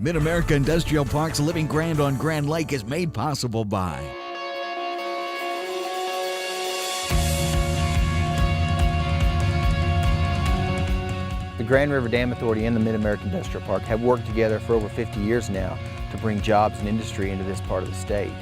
Mid-America Industrial Park's Living Grand on Grand Lake is made possible by the Grand River Dam Authority and the Mid-America Industrial Park have worked together for over 50 years now to bring jobs and industry into this part of the state.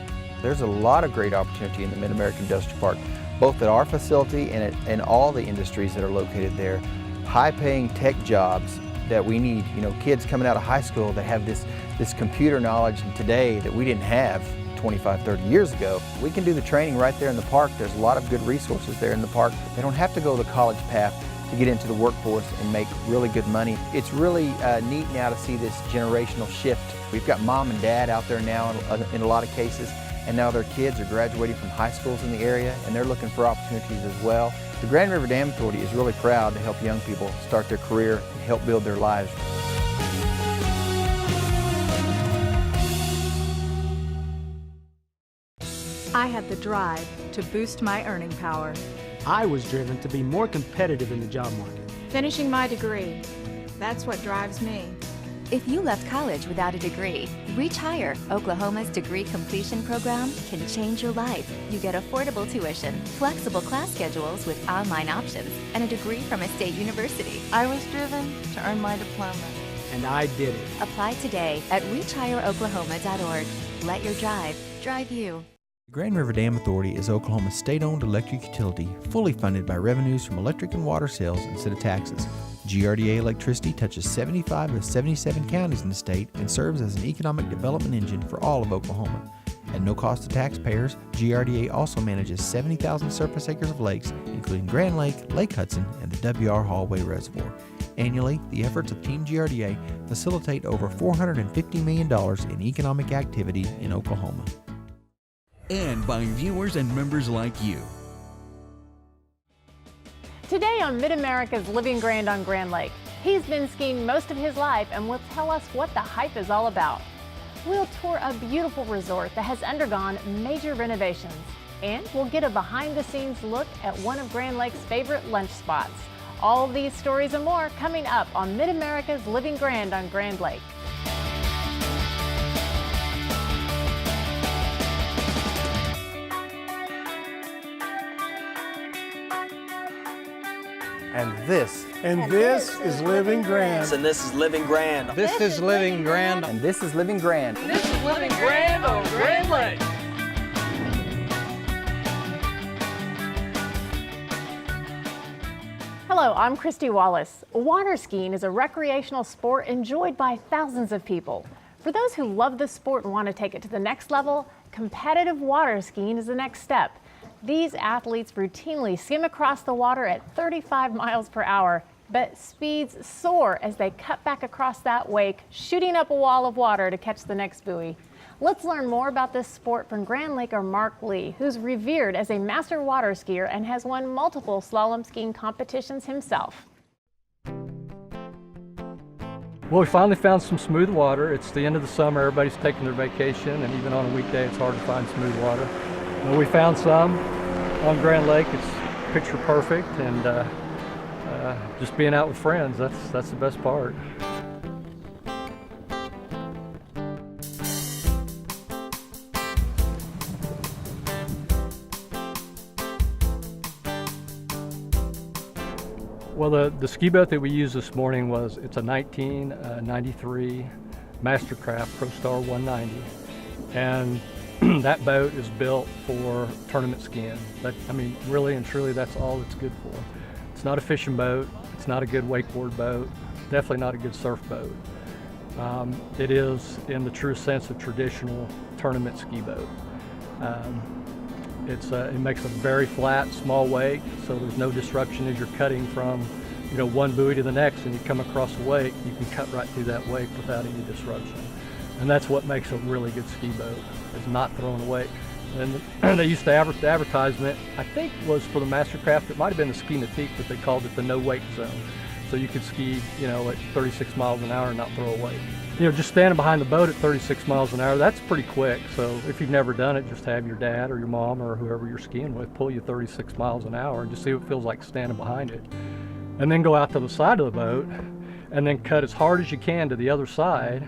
There's a lot of great opportunity in the Mid-America Industrial Park, both at our facility and in all the industries that are located there. High-paying tech jobs that we need, kids coming out of high school that have this computer knowledge today that we didn't have 25, 30 years ago. We can do the training right there in the park. There's a lot of good resources there in the park. They don't have to go the college path to get into the workforce and make really good money. It's really neat now to see this generational shift. We've got mom and dad out there now in a lot of cases, and now their kids are graduating from high schools in the area and they're looking for opportunities as well. The Grand River Dam Authority is really proud to help young people start their career and help build their lives. I had the drive to boost my earning power. I was driven to be more competitive in the job market. Finishing my degree, that's what drives me. If you left college without a degree, Reach Higher, Oklahoma's degree completion program, can change your life. You get affordable tuition, flexible class schedules with online options, and a degree from a state university. I was driven to earn my diploma. And I did it. Apply today at reachhigheroklahoma.org. Let your drive drive you. The Grand River Dam Authority is Oklahoma's state-owned electric utility, fully funded by revenues from electric and water sales instead of taxes. GRDA electricity touches 75 of 77 counties in the state and serves as an economic development engine for all of Oklahoma. At no cost to taxpayers, GRDA also manages 70,000 surface acres of lakes, including Grand Lake, Lake Hudson, and the W.R. Hallway Reservoir. Annually, the efforts of Team GRDA facilitate over $450 million in economic activity in Oklahoma. and by viewers and members like you. Today on Mid-America's Living Grand on Grand Lake, he's been skiing most of his life and will tell us what the hype is all about. We'll tour a beautiful resort that has undergone major renovations, and we'll get a behind-the-scenes look at one of Grand Lake's favorite lunch spots. All of these stories and more coming up on Mid-America's Living Grand on Grand Lake. And this is Living Grand. And this is Living Grand. This is Living Grand. And this is Living Grand. This is Living Grand on Grand Lake. Hello, I'm Christy Wallace. Water skiing is a recreational sport enjoyed by thousands of people. For those who love the sport and want to take it to the next level, competitive water skiing is the next step. These athletes routinely skim across the water at 35 miles per hour, but speeds soar as they cut back across that wake, shooting up a wall of water to catch the next buoy. Let's learn more about this sport from Grand Laker Mark Lee, who's revered as a master water skier and has won multiple slalom skiing competitions himself. Well, we finally found some smooth water. It's the end of the summer, everybody's taking their vacation, and even on a weekday it's hard to find smooth water. Well, we found some on Grand Lake. It's picture perfect, and just being out with friends, that's the best part. Well, the ski boat that we used this morning it's a 1993 Mastercraft ProStar 190, and that boat is built for tournament skiing. Really and truly, that's all it's good for. It's not a fishing boat. It's not a good wakeboard boat. Definitely not a good surf boat. It is, in the true sense, a traditional tournament ski boat. It makes a very flat, small wake, so there's no disruption as you're cutting from, one buoy to the next, and you come across a wake, you can cut right through that wake without any disruption. And that's what makes a really good ski boat, is not throwing away. And they used to the advertisement, I think was for the Mastercraft, it might have been the Ski Nautique, but they called it the no wake zone. So you could ski, at 36 miles an hour and not throw away. Just standing behind the boat at 36 miles an hour, that's pretty quick. So if you've never done it, just have your dad or your mom or whoever you're skiing with pull you 36 miles an hour and just see what it feels like standing behind it. And then go out to the side of the boat and then cut as hard as you can to the other side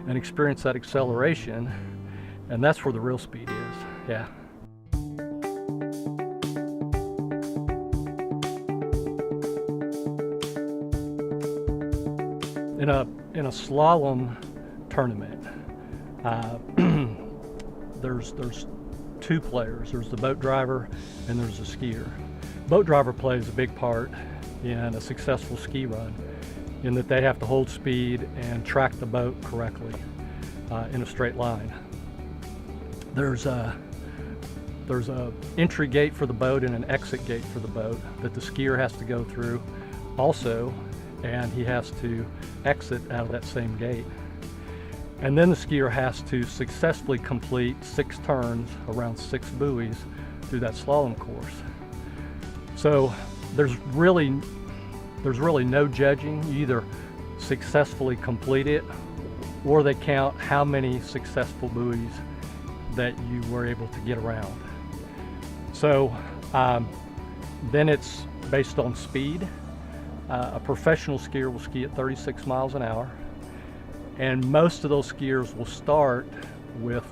and experience that acceleration, and that's where the real speed is. Yeah. In a slalom tournament, there's two players. There's the boat driver and there's the skier. Boat driver plays a big part in a successful ski run, in that they have to hold speed and track the boat correctly in a straight line. There's a entry gate for the boat and an exit gate for the boat that the skier has to go through also, and he has to exit out of that same gate. And then the skier has to successfully complete 6 turns around 6 buoys through that slalom course. So there's really no judging. You either successfully complete it, or they count how many successful buoys that you were able to get around. So then it's based on speed. A professional skier will ski at 36 miles an hour, and most of those skiers will start with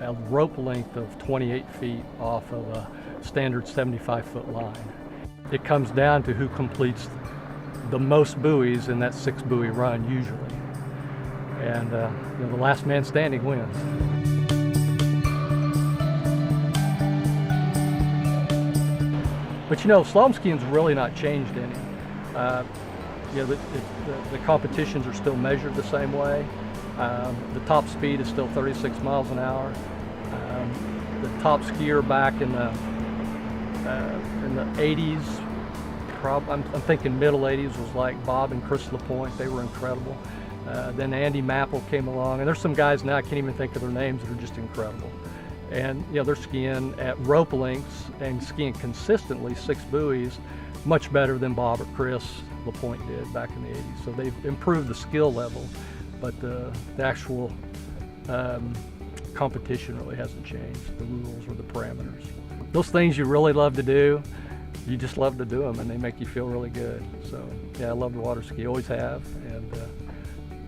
a rope length of 28 feet off of a standard 75-foot line. It comes down to who completes the most buoys in that 6 buoy run usually, and the last man standing wins. But slalom skiing's really not changed any. The competitions are still measured the same way. The top speed is still 36 miles an hour. The top skier back in the 80s, I'm thinking middle 80s, was like Bob and Chris LaPointe. They were incredible. Then Andy Mapple came along, and there's some guys now I can't even think of their names that are just incredible. And they're skiing at rope lengths and skiing consistently 6 buoys, much better than Bob or Chris LaPointe did back in the 80s. So they've improved the skill level, but the actual competition really hasn't changed, the rules or the parameters. Those things you really love to do, you just love to do them, and they make you feel really good. So yeah, I love to water ski, always have, and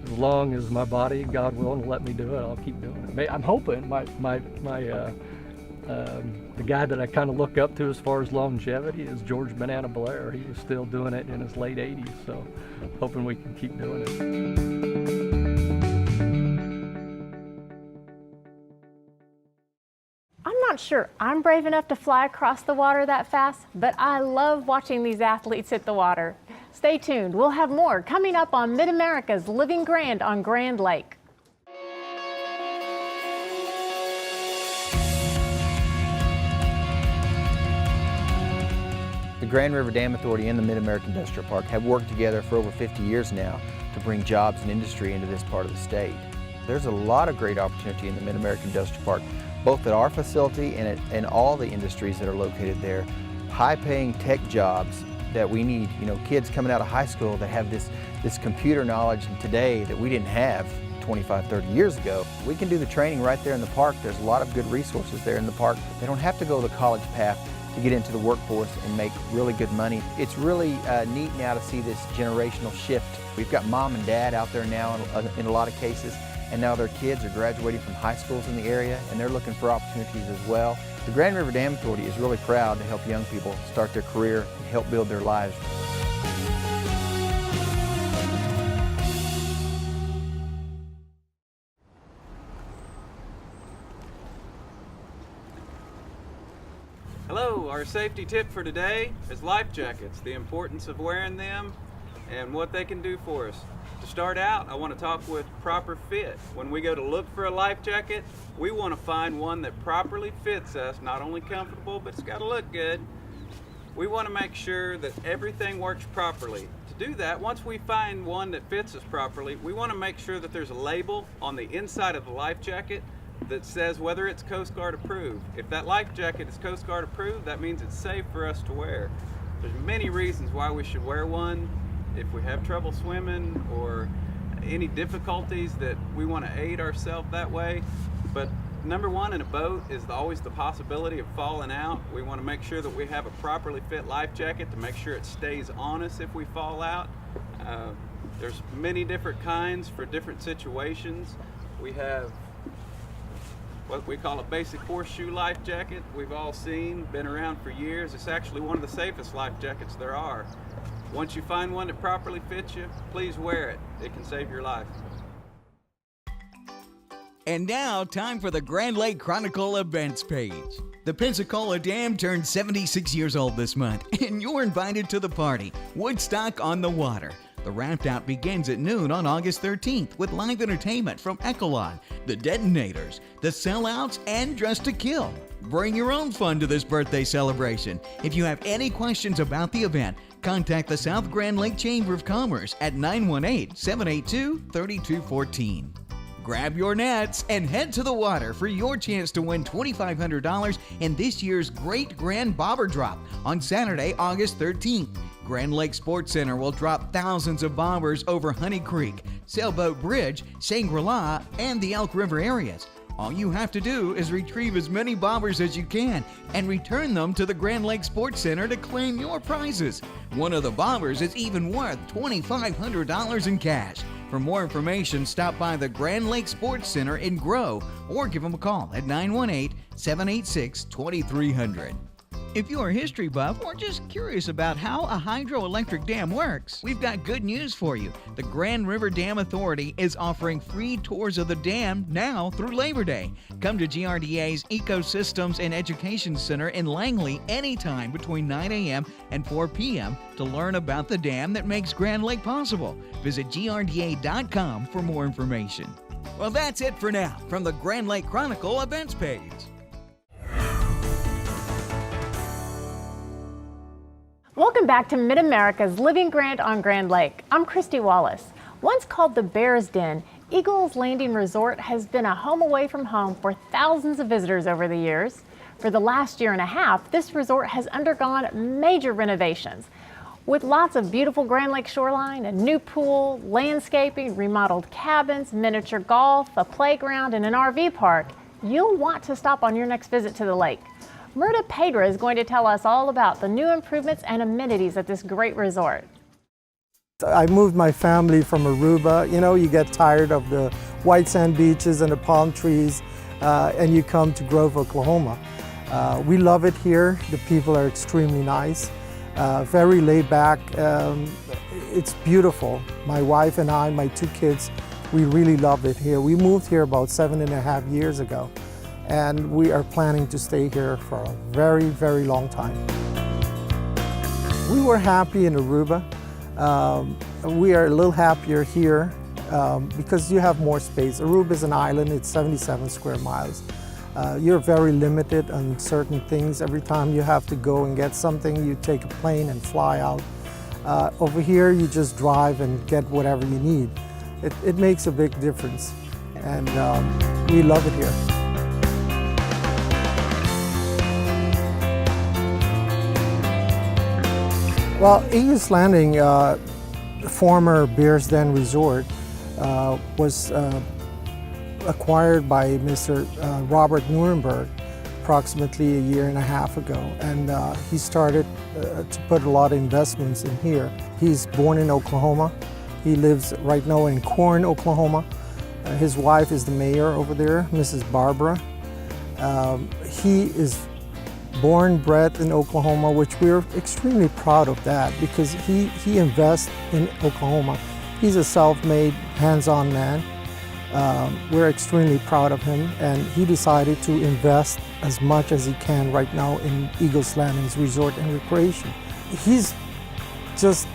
as long as my body, God willing, will let me do it, I'll keep doing it. I'm hoping the guy that I kind of look up to as far as longevity is George Banana Blair. He was still doing it in his late 80s, so hoping we can keep doing it. I'm not sure I'm brave enough to fly across the water that fast, but I love watching these athletes hit the water. Stay tuned. We'll have more coming up on Mid-America's Living Grand on Grand Lake. The Grand River Dam Authority and the Mid-American Industrial Park have worked together for over 50 years now to bring jobs and industry into this part of the state. There's a lot of great opportunity in the Mid-American Industrial Park, both at our facility and in all the industries that are located there. High-paying tech jobs that we need, kids coming out of high school that have this computer knowledge today that we didn't have 25, 30 years ago. We can do the training right there in the park. There's a lot of good resources there in the park. They don't have to go the college path to get into the workforce and make really good money. It's really neat now to see this generational shift. We've got mom and dad out there now in a lot of cases, and now their kids are graduating from high schools in the area, and they're looking for opportunities as well. The Grand River Dam Authority is really proud to help young people start their career and help build their lives. Hello, our safety tip for today is life jackets, the importance of wearing them and what they can do for us. To start out, I want to talk with proper fit. When we go to look for a life jacket, we want to find one that properly fits us, not only comfortable, but it's got to look good. We want to make sure that everything works properly. To do that, once we find one that fits us properly, we want to make sure that there's a label on the inside of the life jacket that says whether it's Coast Guard approved. If that life jacket is Coast Guard approved, that means it's safe for us to wear. There's many reasons why we should wear one. If we have trouble swimming or any difficulties that we want to aid ourselves that way. But number one in a boat is always the possibility of falling out. We want to make sure that we have a properly fit life jacket to make sure it stays on us if we fall out. There's many different kinds for different situations. We have what we call a basic horseshoe life jacket. We've all seen, been around for years. It's actually one of the safest life jackets there are. Once you find one that properly fits you, please wear it. It can save your life. And now, time for the Grand Lake Chronicle events page. The Pensacola Dam turned 76 years old this month, and you're invited to the party, Woodstock on the Water. The raft out begins at noon on August 13th with live entertainment from Echelon, the Detonators, the Sellouts, and Dress to Kill. Bring your own fun to this birthday celebration. If you have any questions about the event, contact the South Grand Lake Chamber of Commerce at 918-782-3214. Grab your nets and head to the water for your chance to win $2,500 in this year's Great Grand Bobber Drop on Saturday, August 13th. Grand Lake Sports Center will drop thousands of bobbers over Honey Creek, Sailboat Bridge, Shangri-La, and the Elk River areas. All you have to do is retrieve as many bobbers as you can and return them to the Grand Lake Sports Center to claim your prizes. One of the bobbers is even worth $2,500 in cash. For more information, stop by the Grand Lake Sports Center in Grove or give them a call at 918-786-2300. If you're a history buff or just curious about how a hydroelectric dam works, we've got good news for you. The Grand River Dam Authority is offering free tours of the dam now through Labor Day. Come to GRDA's Ecosystems and Education Center in Langley anytime between 9 a.m. and 4 p.m. to learn about the dam that makes Grand Lake possible. Visit grda.com for more information. Well, that's it for now from the Grand Lake Chronicle events page. Welcome back to Mid-America's Living Grand on Grand Lake. I'm Christy Wallace. Once called the Bear's Den, Eagles Landing Resort has been a home away from home for thousands of visitors over the years. For the last year and a half, this resort has undergone major renovations. With lots of beautiful Grand Lake shoreline, a new pool, landscaping, remodeled cabins, miniature golf, a playground, and an RV park, you'll want to stop on your next visit to the lake. Murta Pedra is going to tell us all about the new improvements and amenities at this great resort. I moved my family from Aruba. You know, you get tired of the white sand beaches and the palm trees, and you come to Grove, Oklahoma. We love it here. The people are extremely nice, very laid back. It's beautiful. My wife and I, my two kids, we really love it here. We moved here about 7.5 years ago. And we are planning to stay here for a very, very long time. We were happy in Aruba. We are a little happier here because you have more space. Aruba is an island, it's 77 square miles. You're very limited on certain things. Every time you have to go and get something, you take a plane and fly out. Over here, you just drive and get whatever you need. It makes a big difference, and we love it here. Well, Eagles Landing, former Bear's Den Resort, was acquired by Mr. Robert Nuremberg approximately a year and a half ago, and he started to put a lot of investments in here. He's born in Oklahoma. He lives right now in Corn, Oklahoma. His wife is the mayor over there, Mrs. Barbara. He is born, bred in Oklahoma, which we're extremely proud of that because he invests in Oklahoma. He's a self-made, hands-on man. We're extremely proud of him, and he decided to invest as much as he can right now in Eagles Landing's Resort and Recreation. He's just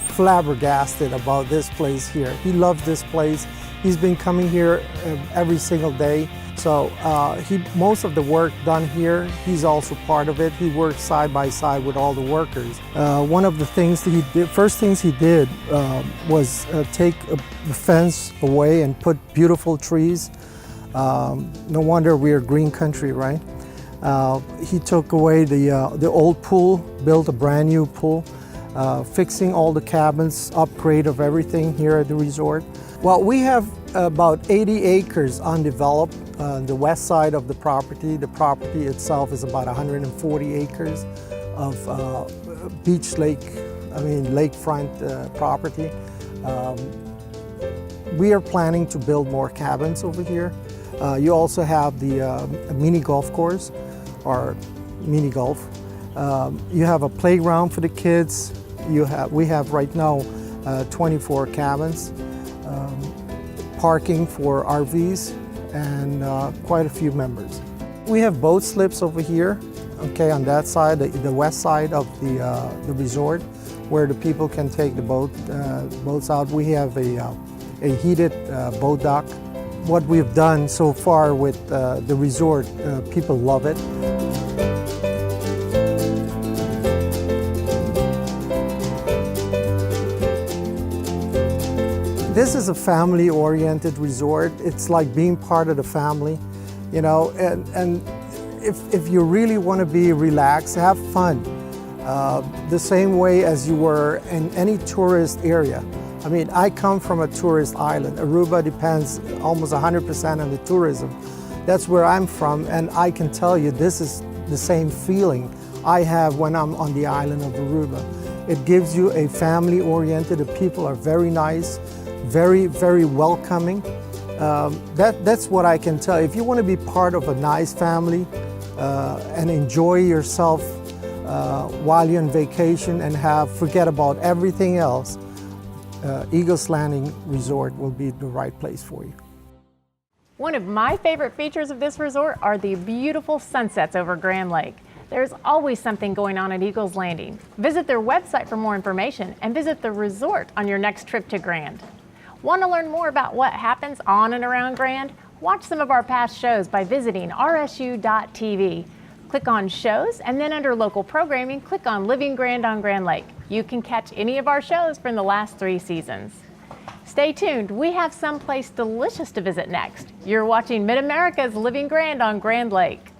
flabbergasted about this place here. He loves this place. He's been coming here every single day. So most of the work done here, he's also part of it. He works side by side with all the workers. One of the things that first things he did was take the fence away and put beautiful trees. No wonder we're green country, right? He took away the old pool, built a brand new pool, fixing all the cabins, upgrade of everything here at the resort. Well, we have about 80 acres undeveloped on the west side of the property. The property itself is about 140 acres of lakefront property. We are planning to build more cabins over here. You also have the mini golf course, or mini golf. You have a playground for the kids. We have right now 24 cabins, parking for RVs, and quite a few members. We have boat slips over here, okay, on that side, the west side of the resort, where the people can take the boats out. We have a heated boat dock. What we've done so far with the resort, people love it. This is a family-oriented resort. It's like being part of the family, you know, and if you really want to be relaxed, have fun, the same way as you were in any tourist area. I mean, I come from a tourist island. Aruba depends almost 100% on the tourism. That's where I'm from, and I can tell you this is the same feeling I have when I'm on the island of Aruba. It gives you a family-oriented, the people are very nice, very, very welcoming. That's what I can tell. If you want to be part of a nice family and enjoy yourself while you're on vacation and forget about everything else, Eagles Landing Resort will be the right place for you. One of my favorite features of this resort are the beautiful sunsets over Grand Lake. There's always something going on at Eagles Landing. Visit their website for more information and visit the resort on your next trip to Grand. Want to learn more about what happens on and around Grand? Watch some of our past shows by visiting rsu.tv. Click on shows, and then under local programming, click on Living Grand on Grand Lake. You can catch any of our shows from the last 3 seasons. Stay tuned, we have someplace delicious to visit next. You're watching Mid-America's Living Grand on Grand Lake.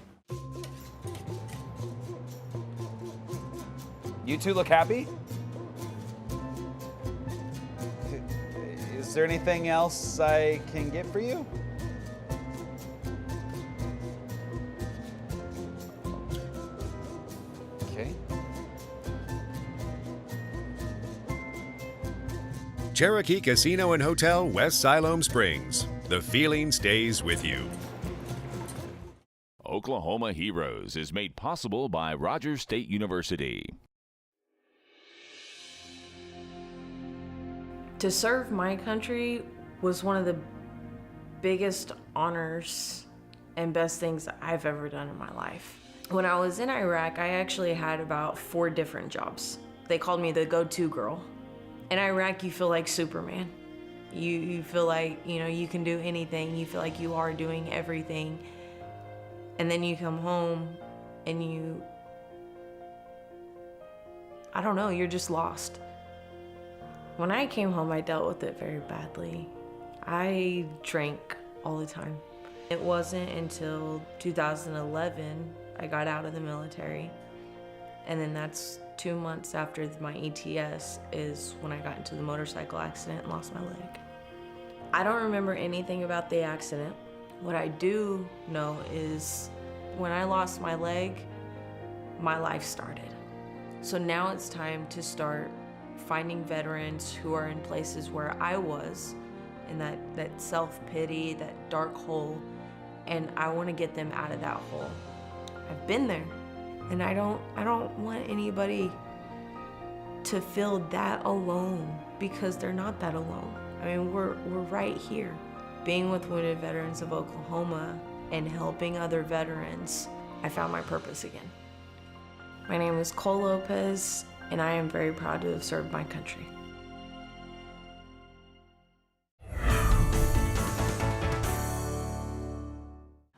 You two look happy? Is there anything else I can get for you? Okay. Cherokee Casino and Hotel, West Siloam Springs. The feeling stays with you. Oklahoma Heroes is made possible by Rogers State University. To serve my country was one of the biggest honors and best things I've ever done in my life. When I was in Iraq, I actually had about 4 different jobs. They called me the go-to girl. In Iraq, you feel like Superman. You feel like, you know, you can do anything. You feel like you are doing everything. And then you come home and I don't know, you're just lost. When I came home, I dealt with it very badly. I drank all the time. It wasn't until 2011 I got out of the military, and then that's 2 months after my ETS is when I got into the motorcycle accident and lost my leg. I don't remember anything about the accident. What I do know is when I lost my leg, my life started. So now it's time to start finding veterans who are in places where I was, in that self-pity, that dark hole, and I want to get them out of that hole. I've been there, and I don't want anybody to feel that alone, because they're not that alone. I mean, we're right here. Being with Wounded Veterans of Oklahoma and helping other veterans, I found my purpose again. My name is Cole Lopez, and I am very proud to have served my country.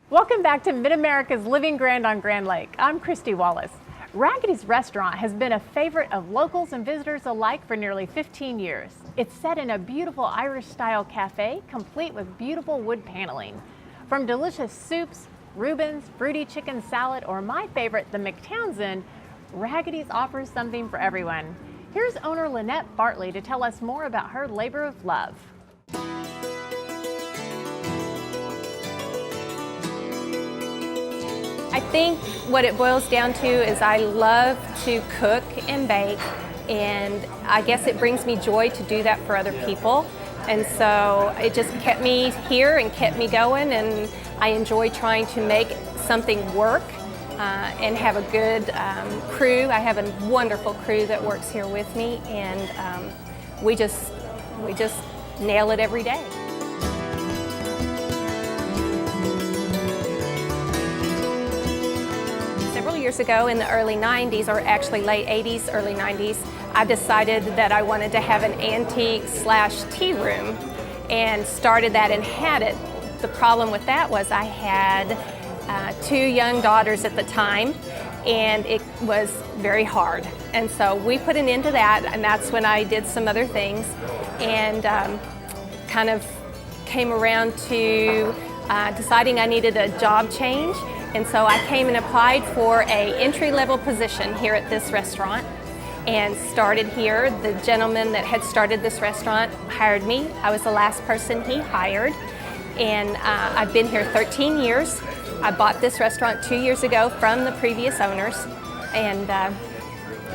Welcome back to Mid-America's Living Grand on Grand Lake. I'm Christy Wallace. Raggedy's restaurant has been a favorite of locals and visitors alike for nearly 15 years. It's set in a beautiful Irish-style cafe, complete with beautiful wood paneling. From delicious soups, Reuben's, fruity chicken salad, or my favorite, the McTownsend, Raggedy's offers something for everyone. Here's owner Lynette Bartley to tell us more about her labor of love. I think what it boils down to is I love to cook and bake, and I guess it brings me joy to do that for other people. And so it just kept me here and kept me going, and I enjoy trying to make something work and have a good crew. I have a wonderful crew that works here with me, and we just nail it every day. Several years ago in the early 90s, or actually late 80s, early 90s, I decided that I wanted to have an antique/tea room and started that and had it. The problem with that was I had 2 young daughters at the time, and it was very hard. And so we put an end to that, and that's when I did some other things and kind of came around to deciding I needed a job change. And so I came and applied for an entry-level position here at this restaurant and started here. The gentleman that had started this restaurant hired me. I was the last person he hired, and I've been here 13 years. I bought this restaurant 2 years ago from the previous owners, and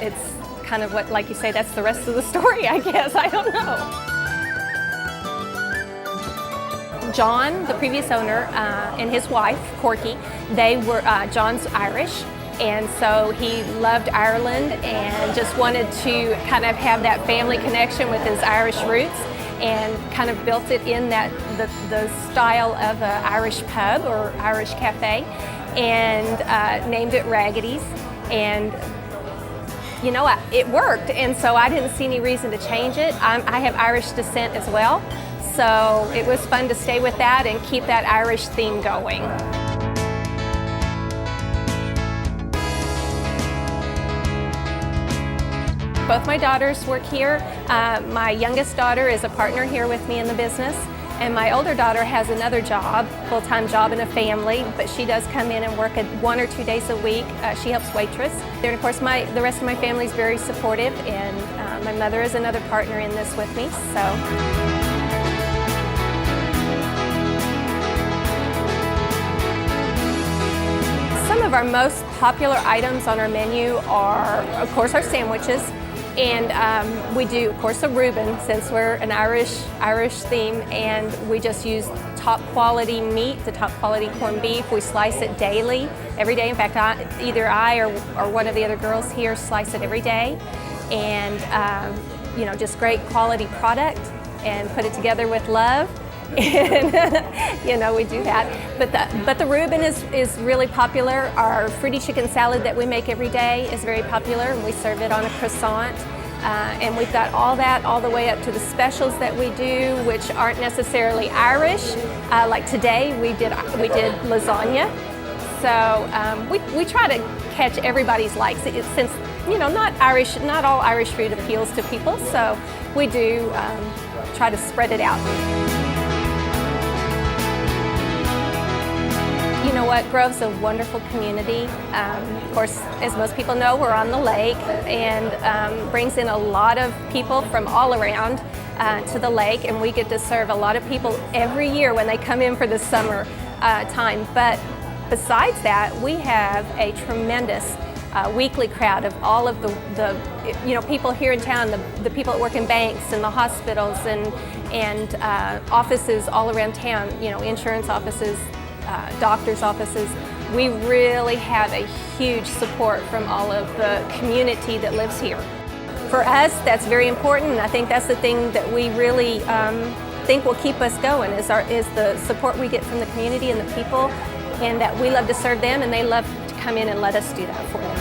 it's kind of what, like you say, that's the rest of the story, I guess. I don't know. John, the previous owner, and his wife, Corky, they were, John's Irish, and so he loved Ireland and just wanted to kind of have that family connection with his Irish roots, and kind of built it in that the style of an Irish pub or Irish cafe, and named it Raggedy's. And you know, it worked, and so I didn't see any reason to change it. I have Irish descent as well, so it was fun to stay with that and keep that Irish theme going. Both my daughters work here. My youngest daughter is a partner here with me in the business, and my older daughter has another job, full-time job in a family, but she does come in and work 1 or 2 days a week. She helps waitress. And of course, the rest of my family is very supportive, and my mother is another partner in this with me. So. Some of our most popular items on our menu are, of course, our sandwiches. And we do, of course, a Reuben, since we're an Irish theme, and we just use top quality meat, the top quality corned beef. We slice it daily, every day. In fact, either I or one of the other girls here slice it every day. And, you know, just great quality product, and put it together with love. And, you know, we do that. But the Reuben is really popular. Our fruity chicken salad that we make every day is very popular, and we serve it on a croissant. And we've got all that all the way up to the specials that we do, which aren't necessarily Irish. Like today, we did lasagna. So we try to catch everybody's likes. Since, you know, not all Irish food appeals to people, so we do try to spread it out. You know what, Grove's a wonderful community. Of course, as most people know, we're on the lake, and brings in a lot of people from all around to the lake, and we get to serve a lot of people every year when they come in for the summer time. But besides that, we have a tremendous weekly crowd of all of the people here in town, the people that work in banks and the hospitals and offices all around town, you know, insurance offices, doctors' offices. We really have a huge support from all of the community that lives here. For us, that's very important, and I think that's the thing that we really think will keep us going is the support we get from the community and the people, and that we love to serve them, and they love to come in and let us do that for them.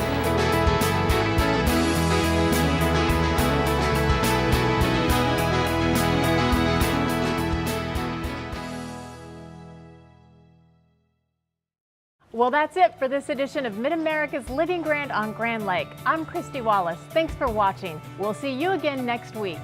Well, that's it for this edition of Mid-America's Living Grand on Grand Lake. I'm Christy Wallace. Thanks for watching. We'll see you again next week.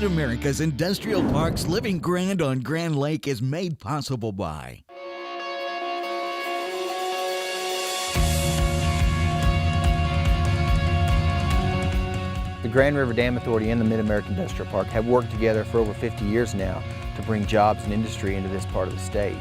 Mid-America's industrial parks, living grand on Grand Lake is made possible by The Grand River Dam Authority and the Mid-American Industrial Park have worked together for over 50 years now to bring jobs and industry into this part of the state.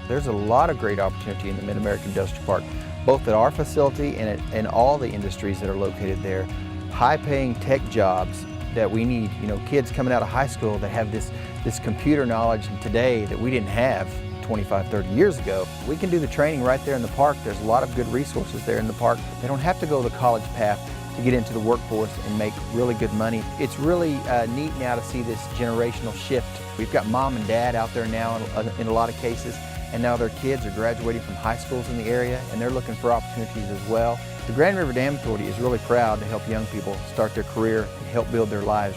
There's a lot of great opportunity in the Mid-American Industrial Park, both at our facility and in all the industries that are located there. High-paying tech jobs that we need, kids coming out of high school that have this computer knowledge today that we didn't have 25, 30 years ago. We can do the training right there in the park. There's a lot of good resources there in the park. They don't have to go the college path to get into the workforce and make really good money. It's really neat now to see this generational shift. We've got mom and dad out there now in a lot of cases, and now their kids are graduating from high schools in the area, and they're looking for opportunities as well. The Grand River Dam Authority is really proud to help young people start their career and help build their lives.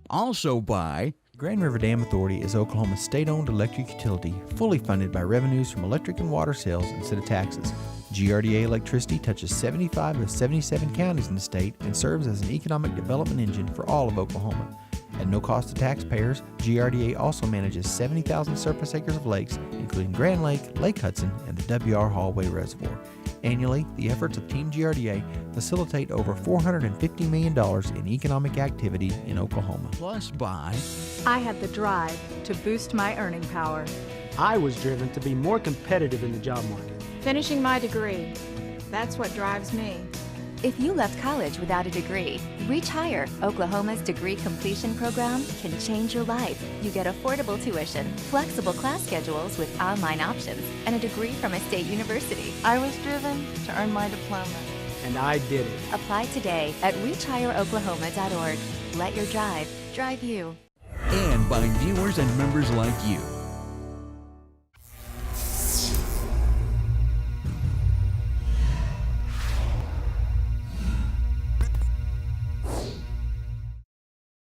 Also by Grand River Dam Authority is Oklahoma's state-owned electric utility, fully funded by revenues from electric and water sales instead of taxes. GRDA electricity touches 75 of 77 counties in the state and serves as an economic development engine for all of Oklahoma. At no cost to taxpayers, GRDA also manages 70,000 surface acres of lakes, including Grand Lake, Lake Hudson, and the W.R. Hallway Reservoir. Annually, the efforts of Team GRDA facilitate over $450 million in economic activity in Oklahoma. Plus by I had the drive to boost my earning power. I was driven to be more competitive in the job market. Finishing my degree, that's what drives me. If you left college without a degree, Reach Higher, Oklahoma's degree completion program, can change your life. You get affordable tuition, flexible class schedules with online options, and a degree from a state university. I was driven to earn my diploma. And I did it. Apply today at reachhigheroklahoma.org. Let your drive drive you. and by viewers and members like you.